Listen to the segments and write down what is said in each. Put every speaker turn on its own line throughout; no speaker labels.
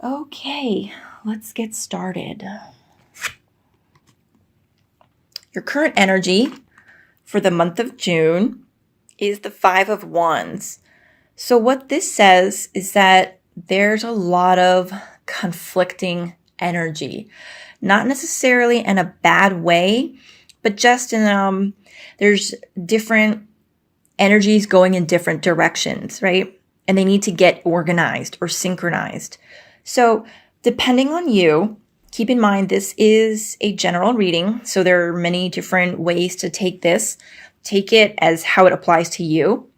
Okay, let's get started. Your current energy for the month of June is the Five of Wands. So what this says is that there's a lot of conflicting energy, not necessarily in a bad way, but just in there's different energies going in different directions, right? And they need to get organized or synchronized. So depending on you, keep in mind this is a general reading. So there are many different ways to take this. Take it as how it applies to you.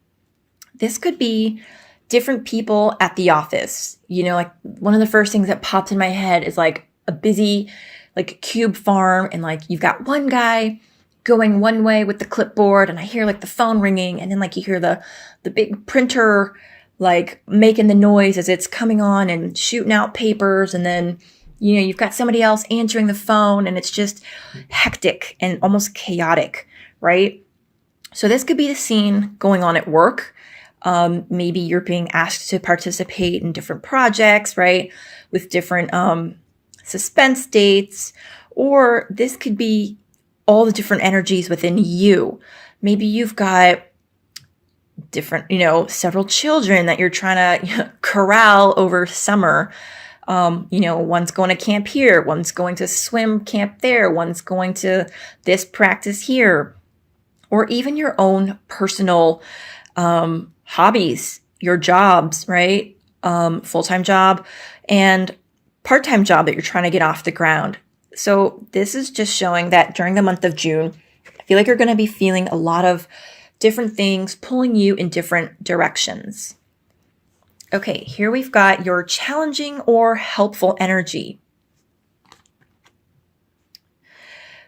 This could be different people at the office. Like one of the first things that popped in my head is like a busy like cube farm, and like you've got one guy going one way with the clipboard, and I hear like the phone ringing, and then like you hear the big printer like making the noise as it's coming on and shooting out papers, and then you've got somebody else answering the phone, and it's just hectic and almost chaotic, right? So this could be the scene going on at work. Maybe you're being asked to participate in different projects, right? With different suspense dates, or this could be all the different energies within you. Maybe you've got different, several children that you're trying to corral over summer. One's going to camp here, one's going to swim camp there, one's going to this practice here, or even your own personal hobbies, your jobs, right? Full-time job and part-time job that you're trying to get off the ground. So this is just showing that during the month of June, I feel like you're going to be feeling a lot of different things pulling you in different directions. Okay, here we've got your challenging or helpful energy.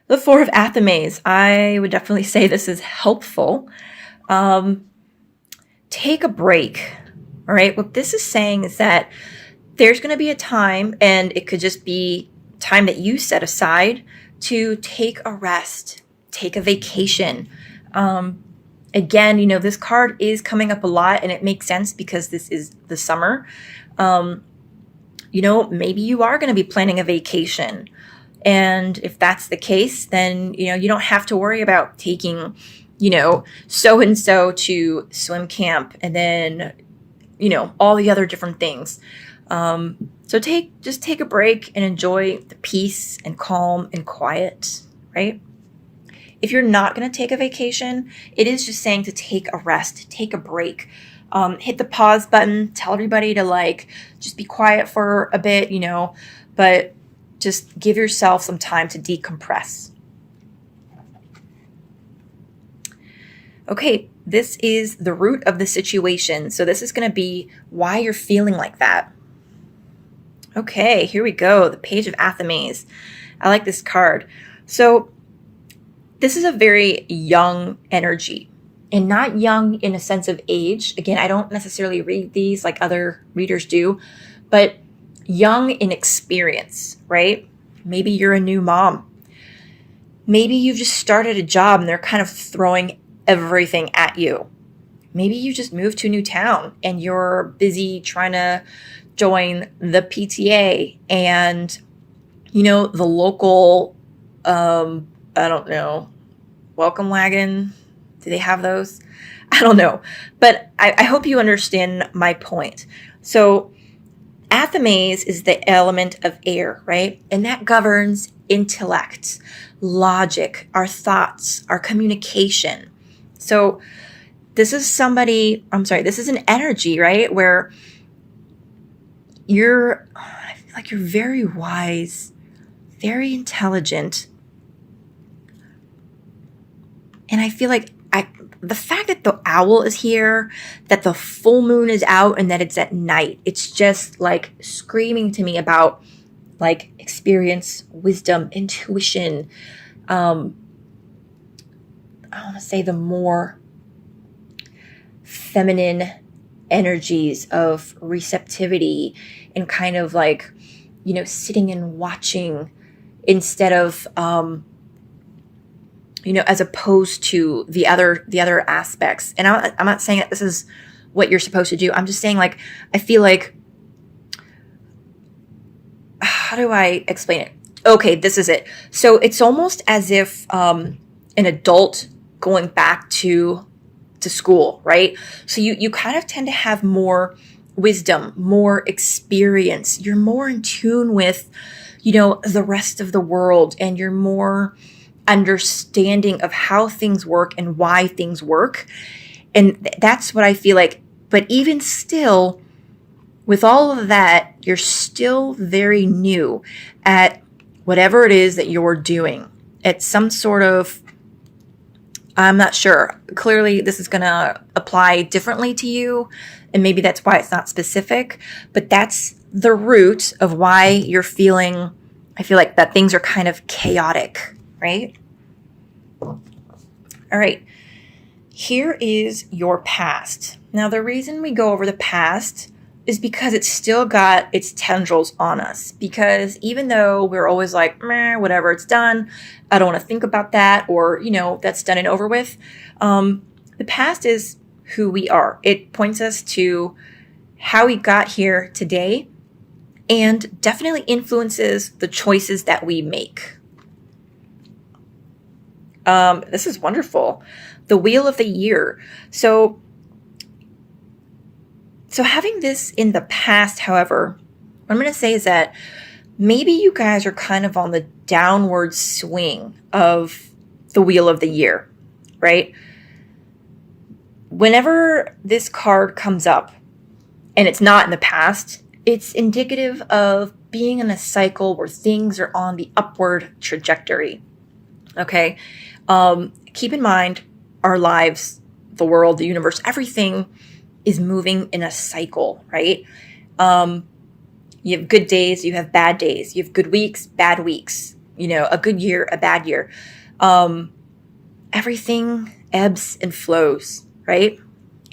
The Four of Athames, I would definitely say this is helpful. Take a break, all right? What this is saying is that there's going to be a time, and it could just be time that you set aside to take a rest, take a vacation. Again, this card is coming up a lot, and it makes sense because this is the summer. Maybe you are going to be planning a vacation. And if that's the case, then, you don't have to worry about taking, so-and-so to swim camp and then, all the other different things. So just take a break and enjoy the peace and calm and quiet, right? If you're not going to take a vacation, it is just saying to take a rest, take a break, hit the pause button, tell everybody to just be quiet for a bit, but just give yourself some time to decompress. Okay, this is the root of the situation. So this is going to be why you're feeling like that. Okay, here we go. The Page of Athames. I like this card. So this is a very young energy, and not young in a sense of age. Again, I don't necessarily read these like other readers do, but young in experience, right? Maybe you're a new mom. Maybe you've just started a job and they're kind of throwing everything at you. Maybe you just moved to a new town and you're busy trying to join the PTA and, the local, I don't know, welcome wagon. Do they have those? I don't know. But I hope you understand my point. So Athames is the element of air, right? And that governs intellect, logic, our thoughts, our communication. So this is an energy, right? Where I feel like you're very wise, very intelligent. And I feel like the fact that the owl is here, that the full moon is out, and that it's at night, it's just like screaming to me about like experience, wisdom, intuition. I want to say the more feminine energies of receptivity and kind of like, sitting and watching instead of, as opposed to the other aspects. And I'm not saying that this is what you're supposed to do. I'm just saying, like, I feel like how do I explain it? Okay, this is it. So it's almost as if an adult going back to school, right? So you kind of tend to have more wisdom, more experience. You're more in tune with, the rest of the world, and you're more understanding of how things work and why things work. And that's what I feel like. But even still, with all of that, you're still very new at whatever it is that you're doing. It's some sort of, I'm not sure. Clearly, this is going to apply differently to you, and maybe that's why it's not specific, but that's the root of why you're feeling, I feel like that things are kind of chaotic, right? All right. Here is your past. Now, the reason we go over the past is because it's still got its tendrils on us. Because even though we're always like, meh, whatever, it's done, I don't want to think about that, or, that's done and over with. The past is who we are. It points us to how we got here today, and definitely influences the choices that we make. This is wonderful. The Wheel of the Year. So having this in the past, however, what I'm going to say is that maybe you guys are kind of on the downward swing of the Wheel of the Year, right? Whenever this card comes up and it's not in the past, it's indicative of being in a cycle where things are on the upward trajectory. Okay? Keep in mind, our lives, the world, the universe, everything is moving in a cycle, right? You have good days, you have bad days, you have good weeks, bad weeks, a good year, a bad year. Everything ebbs and flows, right?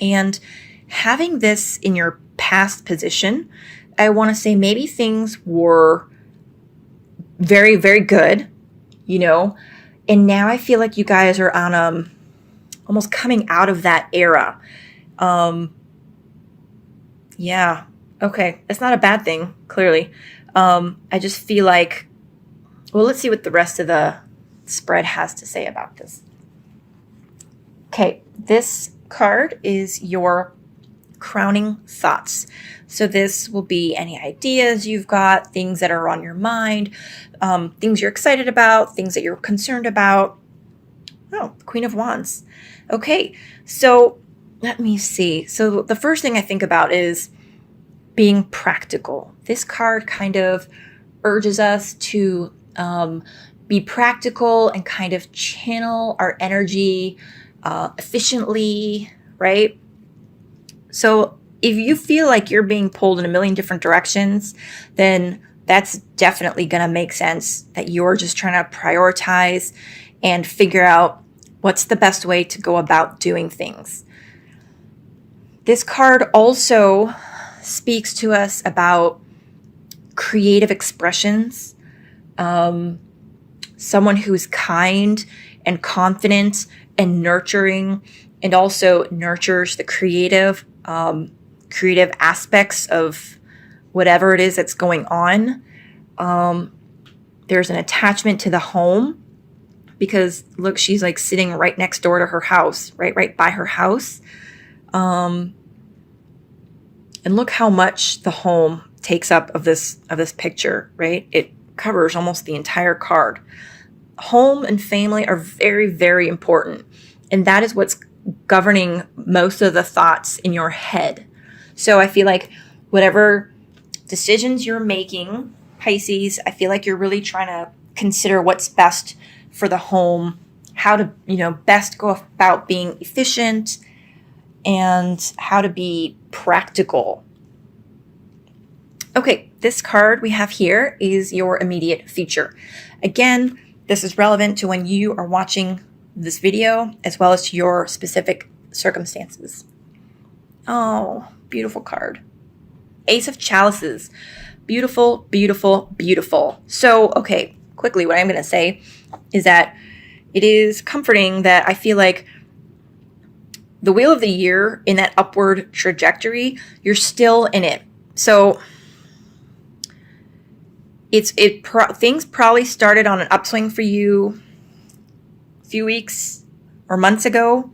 And having this in your past position, I want to say maybe things were very, very good, and now I feel like you guys are on almost coming out of that era. Yeah. Okay. That's not a bad thing, clearly. I just feel like, well, let's see what the rest of the spread has to say about this. Okay. This card is your crowning thoughts. So this will be any ideas you've got, things that are on your mind, things you're excited about, things that you're concerned about. Oh, Queen of Wands. Okay. So let me see. So the first thing I think about is being practical. This card kind of urges us to be practical and kind of channel our energy efficiently, right? So if you feel like you're being pulled in a million different directions, then that's definitely going to make sense that you're just trying to prioritize and figure out what's the best way to go about doing things. This card also speaks to us about creative expressions, someone who's kind and confident and nurturing, and also nurtures the creative aspects of whatever it is that's going on. There's an attachment to the home because look, she's like sitting right next door to her house, right by her house. And look how much the home takes up of this picture, right? It covers almost the entire card. Home and family are very, very important. And that is what's governing most of the thoughts in your head. So I feel like whatever decisions you're making, Pisces, I feel like you're really trying to consider what's best for the home, how to, best go about being efficient, and how to be practical. Okay, this card we have here is your immediate future. Again, this is relevant to when you are watching this video as well as to your specific circumstances. Oh, beautiful card. Ace of Chalices. Beautiful, beautiful, beautiful. So, okay, quickly, what I'm going to say is that it is comforting that I feel like the Wheel of the Year in that upward trajectory, you're still in it. So things probably started on an upswing for you a few weeks or months ago,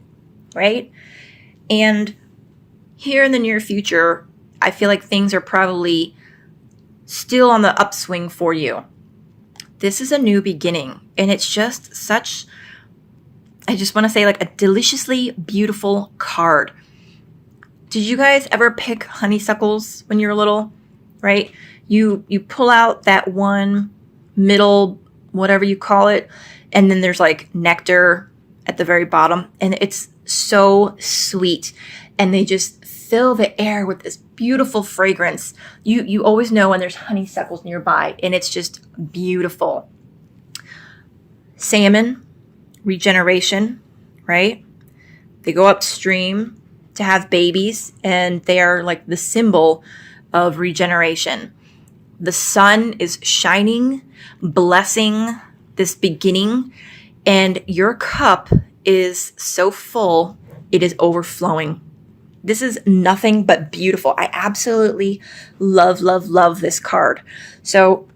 right? And here in the near future, I feel like things are probably still on the upswing for you. This is a new beginning, and it's just such, I just want to say, like, a deliciously beautiful card. Did you guys ever pick honeysuckles when you were little? Right? You pull out that one middle, whatever you call it, and then there's like nectar at the very bottom, and it's so sweet, and they just fill the air with this beautiful fragrance. You always know when there's honeysuckles nearby, and it's just beautiful. Salmon, regeneration, right? They go upstream to have babies, and they are like the symbol of regeneration. The sun is shining, blessing this beginning, and your cup is so full, it is overflowing. This is nothing but beautiful. I absolutely love, love, love this card. So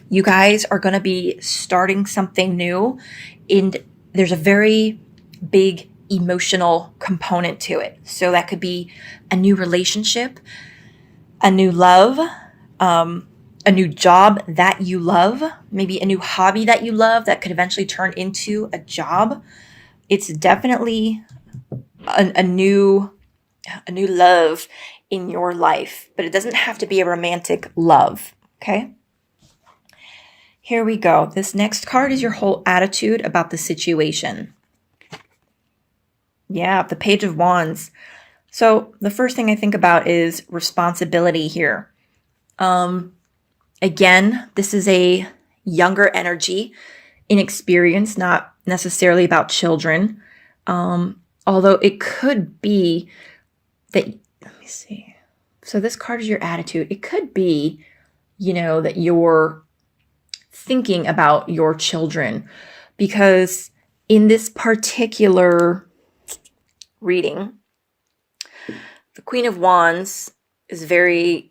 you guys are going to be starting something new, and there's a very big emotional component to it. So that could be a new relationship, a new love, a new job that you love, maybe a new hobby that you love that could eventually turn into a job. It's definitely a new love in your life, but it doesn't have to be a romantic love, okay? Here we go. This next card is your whole attitude about the situation. Yeah, the Page of Wands. So the first thing I think about is responsibility here. Again, this is a younger energy, inexperienced, not necessarily about children. Although it could be that, let me see. So this card is your attitude. It could be, that you're thinking about your children, because in this particular reading, the Queen of Wands is very,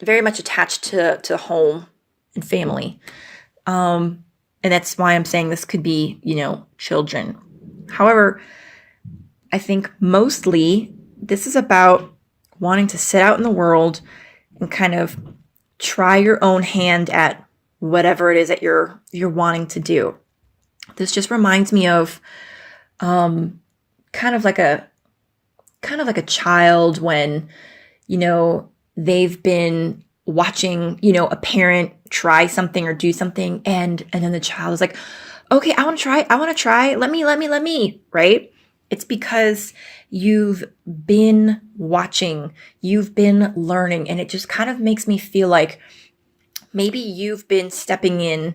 very much attached to home and family. And that's why I'm saying this could be, children. However, I think mostly this is about wanting to sit out in the world and kind of try your own hand at whatever it is that you're wanting to do. This just reminds me of kind of like a child when, they've been watching, a parent try something or do something, and then the child is like, okay, I want to try, let me, right? It's because you've been watching, you've been learning, and it just kind of makes me feel like maybe you've been stepping in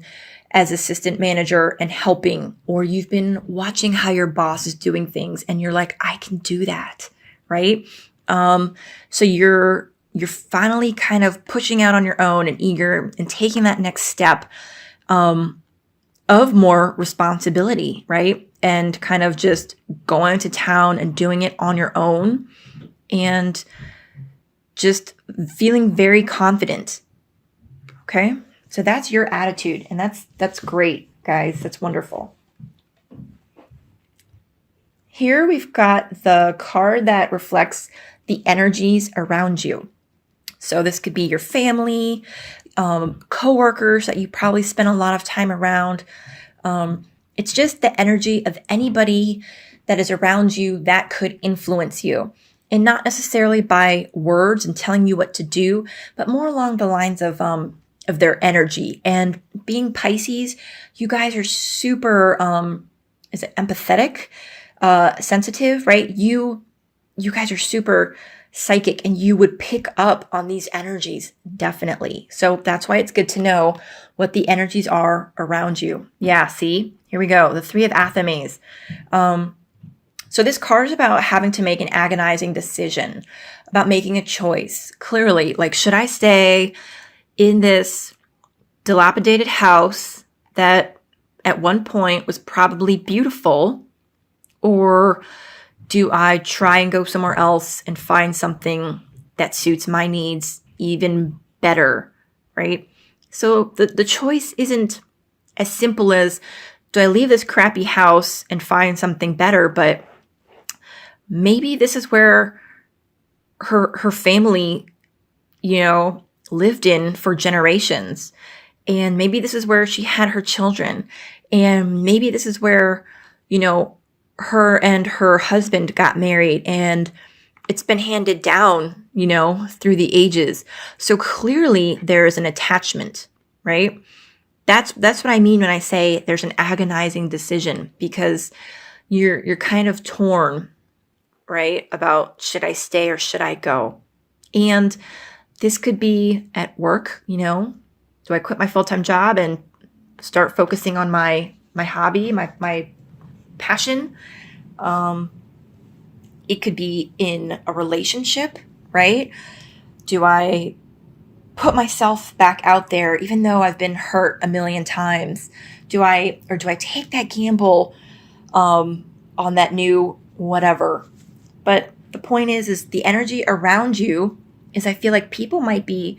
as assistant manager and helping, or you've been watching how your boss is doing things and you're like, I can do that, right? So you're finally kind of pushing out on your own and eager and taking that next step of more responsibility, right? And kind of just going to town and doing it on your own and just feeling very confident. Okay? So that's your attitude, and that's great, guys. That's wonderful. Here we've got the card that reflects the energies around you. So this could be your family, coworkers that you probably spend a lot of time around. It's just the energy of anybody that is around you that could influence you. And not necessarily by words and telling you what to do, but more along the lines of their energy. And being Pisces, you guys are super, is it empathetic, sensitive, right? You guys are super psychic, and you would pick up on these energies, definitely. So that's why it's good to know what the energies are around you. Yeah, see? Here we go. The Three of Athames. So this card is about having to make an agonizing decision, about making a choice. Clearly, like, should I stay in this dilapidated house that at one point was probably beautiful, or do I try and go somewhere else and find something that suits my needs even better right? So the choice isn't as simple as, do I leave this crappy house and find something better? But maybe this is where her family, lived in for generations. And maybe this is where she had her children. And maybe this is where, her and her husband got married, and it's been handed down, through the ages. So clearly there is an attachment, right? That's what I mean when I say there's an agonizing decision, because you're kind of torn, right? About, should I stay or should I go? And this could be at work, do I quit my full-time job and start focusing on my hobby, my passion? It could be in a relationship, right? Do I put myself back out there even though I've been hurt a million times? Do I take that gamble on that new whatever? But the point is the energy around you is, I feel like people might be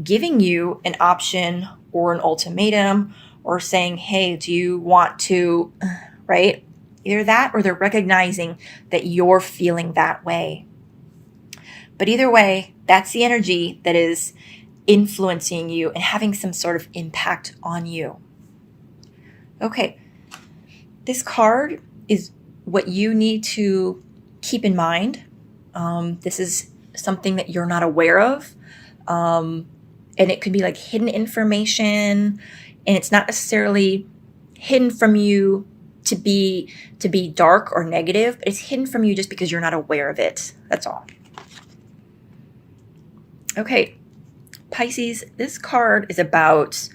giving you an option or an ultimatum, or saying, hey, do you want to, right? Either that, or they're recognizing that you're feeling that way. But either way, that's the energy that is influencing you and having some sort of impact on you. Okay, this card is what you need to keep in mind. This is something that you're not aware of. And it could be like hidden information, and it's not necessarily hidden from you to be dark or negative, but it's hidden from you just because you're not aware of it. That's all. Okay, Pisces, this card is about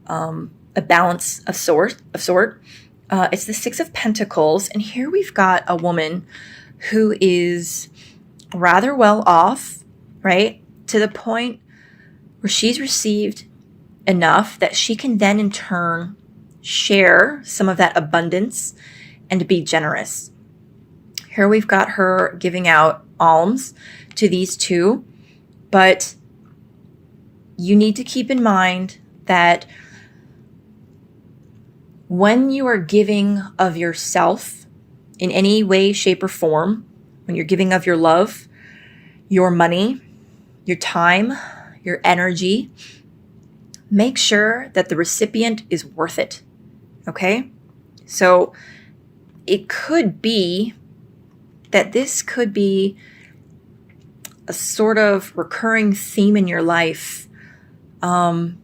a balance of sort. It's the Six of Pentacles, and here we've got a woman who is rather well off, right? To the point where she's received enough that she can then in turn share some of that abundance and be generous. Here we've got her giving out alms to these two, but you need to keep in mind that when you are giving of yourself in any way, shape, or form, when you're giving of your love, your money, your time, your energy, make sure that the recipient is worth it. Okay? So it could be that this could be a sort of recurring theme in your life. Considering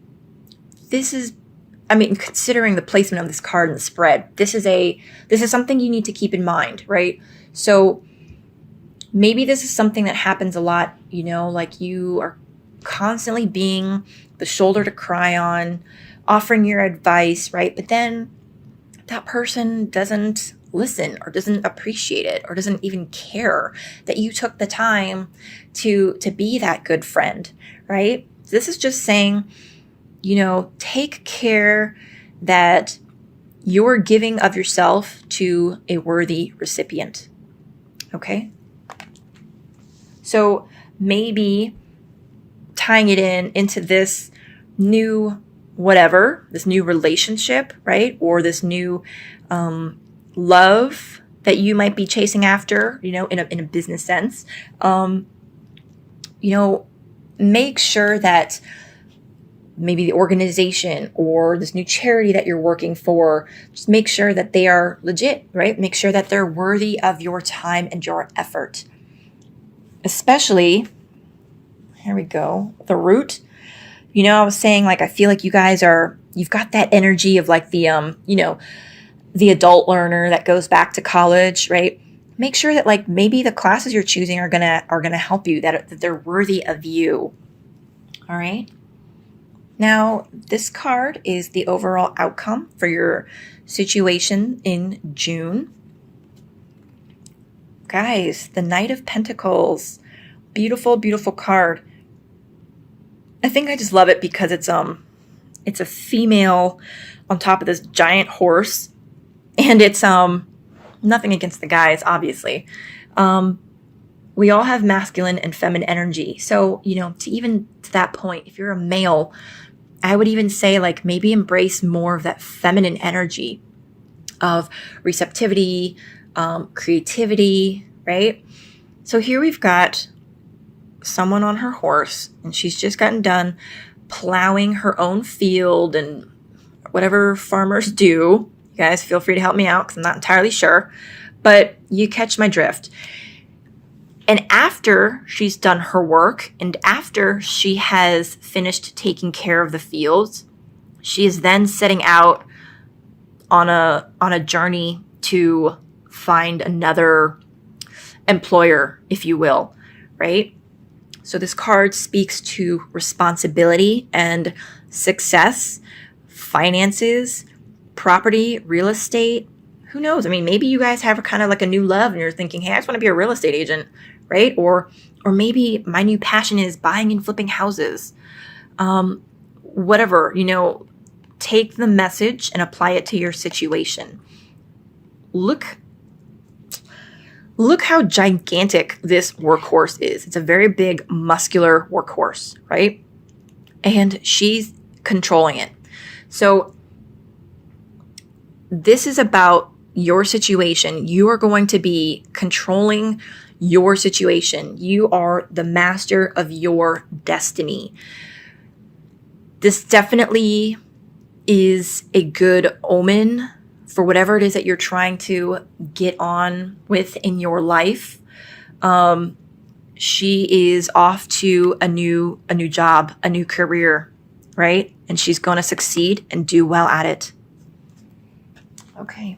the placement of this card and the spread, this is something you need to keep in mind, right? So maybe this is something that happens a lot, like you are constantly being the shoulder to cry on, offering your advice, right? But then that person doesn't listen or doesn't appreciate it or doesn't even care that you took the time to be that good friend, right? So this is just saying, take care that you're giving of yourself to a worthy recipient. Okay? So maybe tying it into this new whatever, this new relationship, right? Or this new love that you might be chasing after, in a business sense. Make sure that maybe the organization or this new charity that you're working for, just make sure that they are legit, right? Make sure that they're worthy of your time and your effort. Especially, here we go, the Root. I was saying, I feel like you guys you've got that energy of the adult learner that goes back to college, right? Make sure that maybe the classes you're choosing are gonna help you, that they're worthy of you. All right. Now, this card is the overall outcome for your situation in June. Guys, the Knight of Pentacles. Beautiful, beautiful card. I think I just love it because it's a female on top of this giant horse, and it's nothing against the guys, obviously. we all have masculine and feminine energy. So, to that point, if you're a male, I would even say like maybe embrace more of that feminine energy of receptivity, creativity, right? So here we've got someone on her horse, and she's just gotten done plowing her own field and whatever farmers do. You guys feel free to help me out because I'm not entirely sure, but you catch my drift. And after she's done her work and after she has finished taking care of the fields, she is then setting out on a journey to find another employer, if you will, right? So this card speaks to responsibility and success, finances, property, real estate. Who knows? I mean, maybe you guys have kind of like a new love and you're thinking, hey, I just want to be a real estate agent, right? Or maybe my new passion is buying and flipping houses. Whatever, take the message and apply it to your situation. Look how gigantic this workhorse is. It's a very big, muscular workhorse, right? And she's controlling it. So this is about your situation. You are going to be controlling your situation. You are the master of your destiny. This definitely is a good omen for whatever it is that you're trying to get on with in your life. She is off to a new job, a new career, right? And she's going to succeed and do well at it. Okay.